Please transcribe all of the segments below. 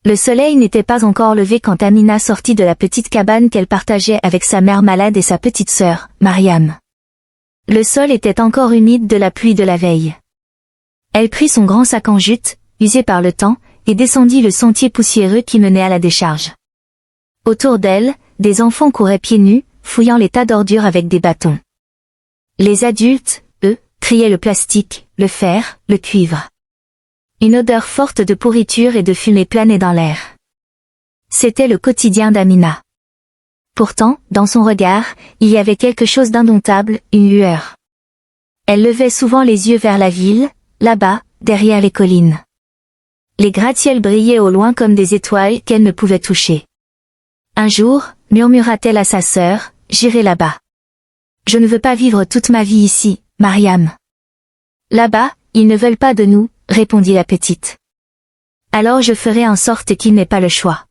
Le soleil n'était pas encore levé quand Amina sortit de la petite cabane qu'elle partageait avec sa mère malade et sa petite sœur, Mariam. Le sol était encore humide de la pluie de la veille. Elle prit son grand sac en jute, usé par le temps, et descendit le sentier poussiéreux qui menait à la décharge. Autour d'elle, des enfants couraient pieds nus, fouillant les tas d'ordures avec des bâtons. Les adultes, eux, triaient le plastique, le fer, le cuivre. Une odeur forte de pourriture et de fumée planait dans l'air. C'était le quotidien d'Amina. Pourtant, dans son regard, il y avait quelque chose d'indomptable, une lueur. Elle levait souvent les yeux vers la ville, là-bas, derrière les collines. Les gratte-ciels brillaient au loin comme des étoiles qu'elle ne pouvait toucher. Un jour, murmura-t-elle à sa sœur, j'irai là-bas. Je ne veux pas vivre toute ma vie ici, Mariam. Là-bas, ils ne veulent pas de nous, répondit la petite. Alors je ferai en sorte qu'ils n'aient pas le choix.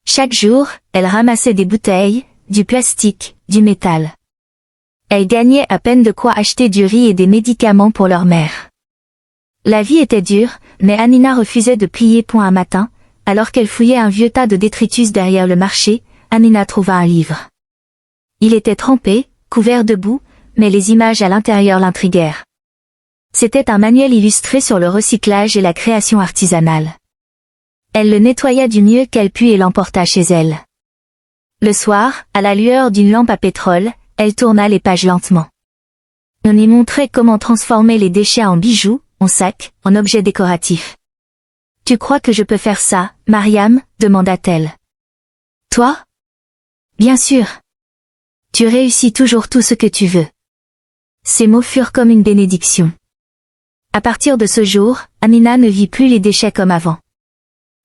Chaque jour, elle ramassait des bouteilles, du plastique, du métal. Elle gagnait à peine de quoi acheter du riz et des médicaments pour leur mère. La vie était dure, mais Amina refusait de plier point un matin, alors qu'elle fouillait un vieux tas de détritus derrière le marché, Amina trouva un livre. Il était trempé, couvert de boue, mais les images à l'intérieur l'intriguèrent. C'était un manuel illustré sur le recyclage et la création artisanale. Elle le nettoya du mieux qu'elle put et l'emporta chez elle. Le soir, à la lueur d'une lampe à pétrole, elle tourna les pages lentement. On y montrait comment transformer les déchets en bijoux, en sacs, en objets décoratifs. « Tu crois que je peux faire ça, Mariam ?» demanda-t-elle. « Toi ? Bien sûr. Tu réussis toujours tout ce que tu veux. » Ces mots furent comme une bénédiction. À partir de ce jour, Amina ne vit plus les déchets comme avant.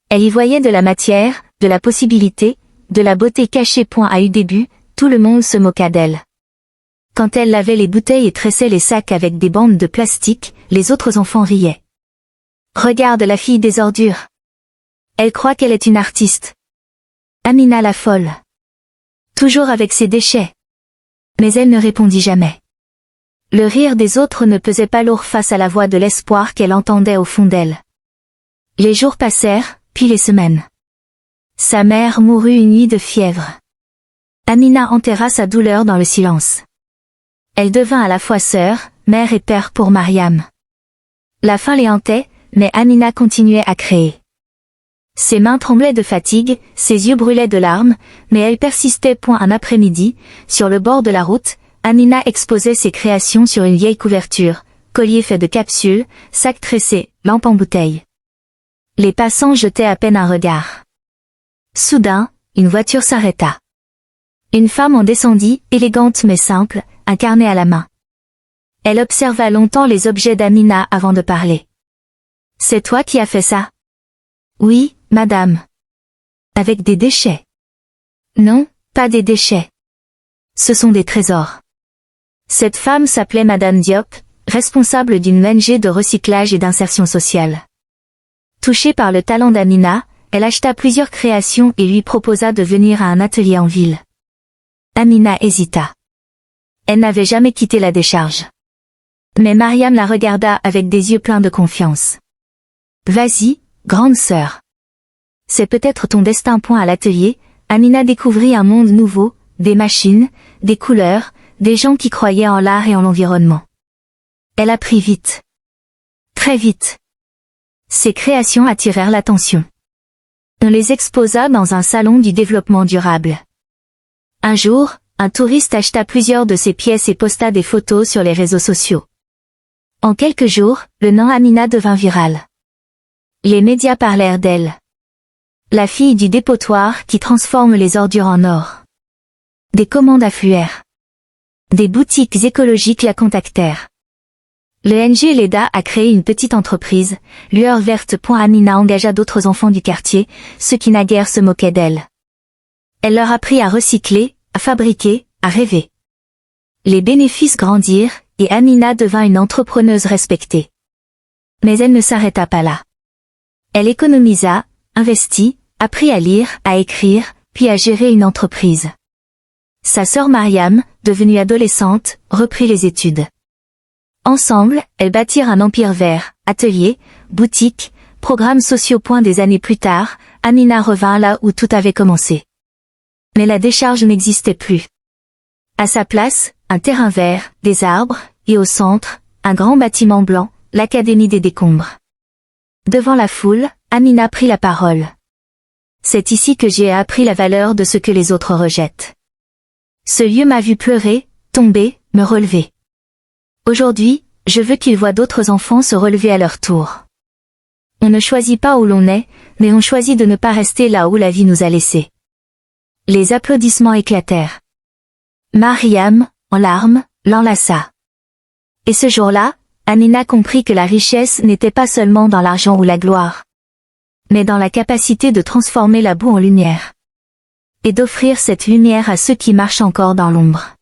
Elle y voyait de la matière, de la possibilité, de la beauté cachée. À eu début, tout le monde se moqua d'elle. Quand elle lavait les bouteilles et tressait les sacs avec des bandes de plastique, les autres enfants riaient. Regarde la fille des ordures. Elle croit qu'elle est une artiste. Amina la folle. Toujours avec ses déchets. Mais elle ne répondit jamais. Le rire des autres ne pesait pas lourd face à la voix de l'espoir qu'elle entendait au fond d'elle. Les jours passèrent, puis les semaines. Sa mère mourut une nuit de fièvre. Amina enterra sa douleur dans le silence. Elle devint à la fois sœur, mère et père pour Mariam. La faim les hantait, mais Amina continuait à créer. Ses mains tremblaient de fatigue, ses yeux brûlaient de larmes, mais elle persistait. Un après-midi, sur le bord de la route, Amina exposait ses créations sur une vieille couverture, collier fait de capsules, sac tressé, lampe en bouteille. Les passants jetaient à peine un regard. Soudain, une voiture s'arrêta. Une femme en descendit, élégante mais simple, un carnet à la main. Elle observa longtemps les objets d'Amina avant de parler. « C'est toi qui as fait ça ? » ?»« Oui, madame. »« Avec des déchets ? » ?»« Non, pas des déchets. Ce sont des trésors. » Cette femme s'appelait Madame Diop, responsable d'une ONG de recyclage et d'insertion sociale. Touchée par le talent d'Amina, elle acheta plusieurs créations et lui proposa de venir à un atelier en ville. Amina hésita. Elle n'avait jamais quitté la décharge. Mais Mariam la regarda avec des yeux pleins de confiance. « Vas-y, grande sœur. C'est peut-être ton destin. » À l'atelier, Amina découvrit un monde nouveau, des machines, des couleurs, des gens qui croyaient en l'art et en l'environnement. Elle apprit vite. Très vite. Ses créations attirèrent l'attention. On les exposa dans un salon du développement durable. Un jour, un touriste acheta plusieurs de ses pièces et posta des photos sur les réseaux sociaux. En quelques jours, le nom Amina devint viral. Les médias parlèrent d'elle. La fille du dépotoir qui transforme les ordures en or. Des commandes affluèrent. Des boutiques écologiques la contactèrent. L'ONG l'aida à créer une petite entreprise, Lueur Verte. Amina engagea d'autres enfants du quartier, ceux qui naguère se moquaient d'elle. Elle leur apprit à recycler, à fabriquer, à rêver. Les bénéfices grandirent, et Amina devint une entrepreneuse respectée. Mais elle ne s'arrêta pas là. Elle économisa, investit, apprit à lire, à écrire, puis à gérer une entreprise. Sa sœur Mariam, devenue adolescente, reprit les études. Ensemble, elles bâtirent un empire vert, ateliers, boutiques, programmes sociaux. Des années plus tard, Amina revint là où tout avait commencé. Mais la décharge n'existait plus. À sa place, un terrain vert, des arbres, et au centre, un grand bâtiment blanc, l'Académie des décombres. Devant la foule, Amina prit la parole. C'est ici que j'ai appris la valeur de ce que les autres rejettent. Ce lieu m'a vu pleurer, tomber, me relever. Aujourd'hui, je veux qu'ils voient d'autres enfants se relever à leur tour. On ne choisit pas où l'on est, mais on choisit de ne pas rester là où la vie nous a laissés. Les applaudissements éclatèrent. Mariam, en larmes, l'enlaça. Et ce jour-là, Amina comprit que la richesse n'était pas seulement dans l'argent ou la gloire, mais dans la capacité de transformer la boue en lumière. Et d'offrir cette lumière à ceux qui marchent encore dans l'ombre.